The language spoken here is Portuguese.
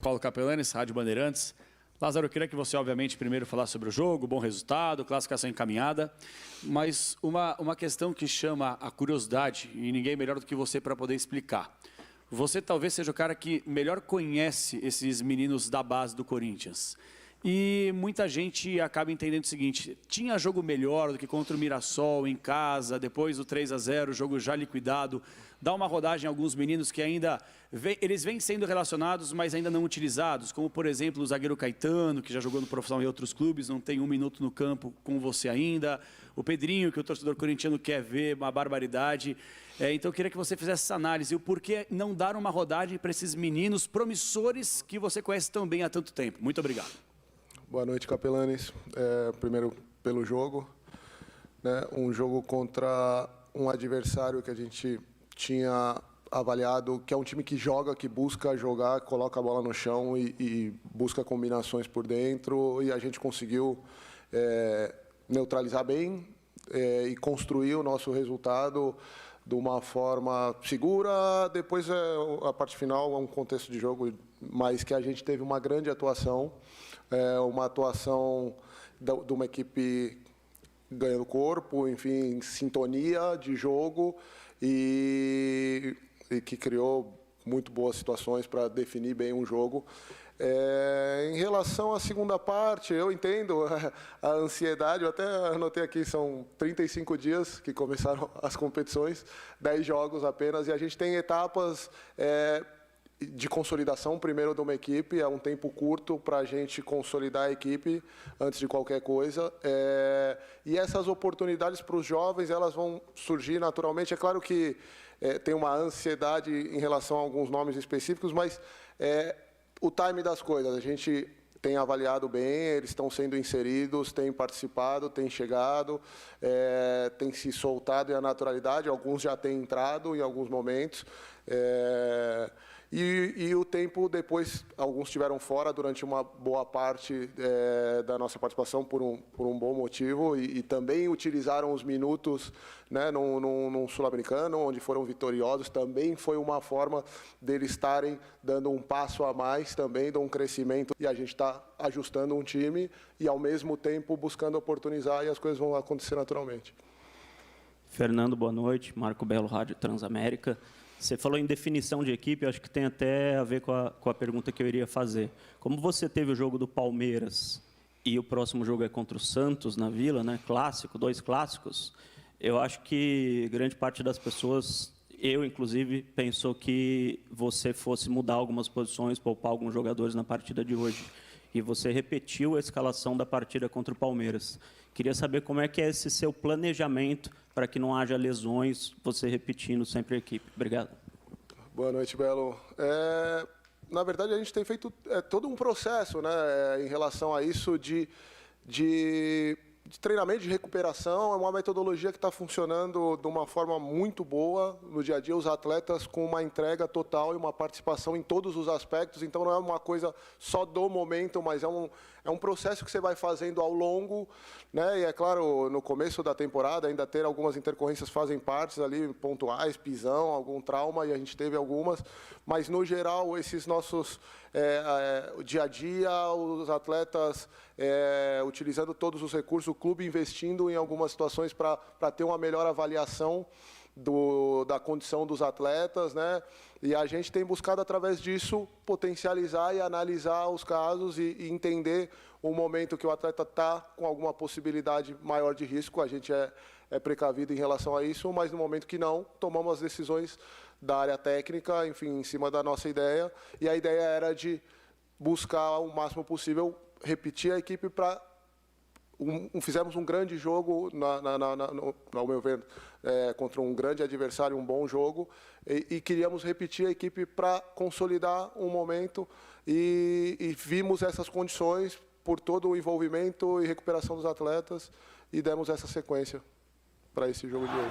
Paulo Capelanes, Rádio Bandeirantes. Lázaro, eu queria que você, obviamente, primeiro falasse sobre o jogo, bom resultado, classificação encaminhada, mas uma questão que chama a curiosidade, e ninguém melhor do que você para poder explicar. Você talvez seja o cara que melhor conhece esses meninos da base do Corinthians. E muita gente acaba entendendo o seguinte, tinha jogo melhor do que contra o Mirassol em casa, depois do 3-0, jogo já liquidado, dá uma rodagem a alguns meninos que ainda, eles vêm sendo relacionados, mas ainda não utilizados, como por exemplo o zagueiro Caetano, que já jogou no profissional em outros clubes, não tem 1 minuto no campo com você ainda, o Pedrinho, que o torcedor corintiano quer ver, uma barbaridade. Então eu queria que você fizesse essa análise, o porquê não dar uma rodagem para esses meninos promissores que você conhece tão bem há tanto tempo. Muito obrigado. Boa noite, Capelanes. Primeiro, pelo jogo. Né? Um jogo contra um adversário que a gente tinha avaliado, que é um time que joga, que busca jogar, coloca a bola no chão e busca combinações por dentro. E a gente conseguiu neutralizar bem e construir o nosso resultado de uma forma segura. Depois, a parte final, é um contexto de jogo, mas que a gente teve uma grande atuação. Uma atuação de uma equipe ganhando corpo, enfim, em sintonia de jogo e que criou muito boas situações para definir bem um jogo. Em relação à segunda parte, eu entendo a ansiedade, eu até anotei aqui, são 35 dias que começaram as competições, 10 jogos apenas, e a gente tem etapas de consolidação, primeiro, de uma equipe, é um tempo curto para a gente consolidar a equipe antes de qualquer coisa. E essas oportunidades para os jovens, elas vão surgir naturalmente. É claro que tem uma ansiedade em relação a alguns nomes específicos, mas o time das coisas, a gente tem avaliado bem, eles estão sendo inseridos, têm participado, têm chegado, têm se soltado em a naturalidade, alguns já têm entrado em alguns momentos. E o tempo depois, alguns estiveram fora durante uma boa parte da nossa participação por um bom motivo e também utilizaram os minutos, né, num Sul-Americano, onde foram vitoriosos, também foi uma forma deles estarem dando um passo a mais também, de um crescimento, e a gente está ajustando um time e, ao mesmo tempo, buscando oportunizar e as coisas vão acontecer naturalmente. Fernando, boa noite. Marco Belo, Rádio Transamérica. Você falou em definição de equipe, acho que tem até a ver com a pergunta que eu iria fazer. Como você teve o jogo do Palmeiras e o próximo jogo é contra o Santos na Vila, né? Clássico, 2 clássicos, eu acho que grande parte das pessoas, eu inclusive, pensou que você fosse mudar algumas posições, poupar alguns jogadores na partida de hoje. E você repetiu a escalação da partida contra o Palmeiras. Queria saber como é que é esse seu planejamento para que não haja lesões, você repetindo sempre a equipe. Obrigado. Boa noite, Belo. Na verdade, a gente tem feito todo um processo, né, em relação a isso de treinamento, de recuperação. É uma metodologia que está funcionando de uma forma muito boa no dia a dia, os atletas com uma entrega total e uma participação em todos os aspectos. Então, não é uma coisa só do momento, mas é um processo que você vai fazendo ao longo, né? E é claro, no começo da temporada, ainda ter algumas intercorrências fazem parte ali, pontuais, pisão, algum trauma, e a gente teve algumas. Mas, no geral, esses nossos dia a dia, os atletas utilizando todos os recursos, o clube investindo em algumas situações para ter uma melhor avaliação da condição dos atletas, né? E a gente tem buscado, através disso, potencializar e analisar os casos e entender o momento que o atleta está com alguma possibilidade maior de risco. A gente é precavido em relação a isso, mas no momento que não, tomamos as decisões da área técnica, enfim, em cima da nossa ideia. E a ideia era de buscar o máximo possível repetir a equipe para... Fizemos um grande jogo, ao meu ver, contra um grande adversário, um bom jogo, e queríamos repetir a equipe para consolidar um momento e vimos essas condições por todo o envolvimento e recuperação dos atletas e demos essa sequência para esse jogo de hoje.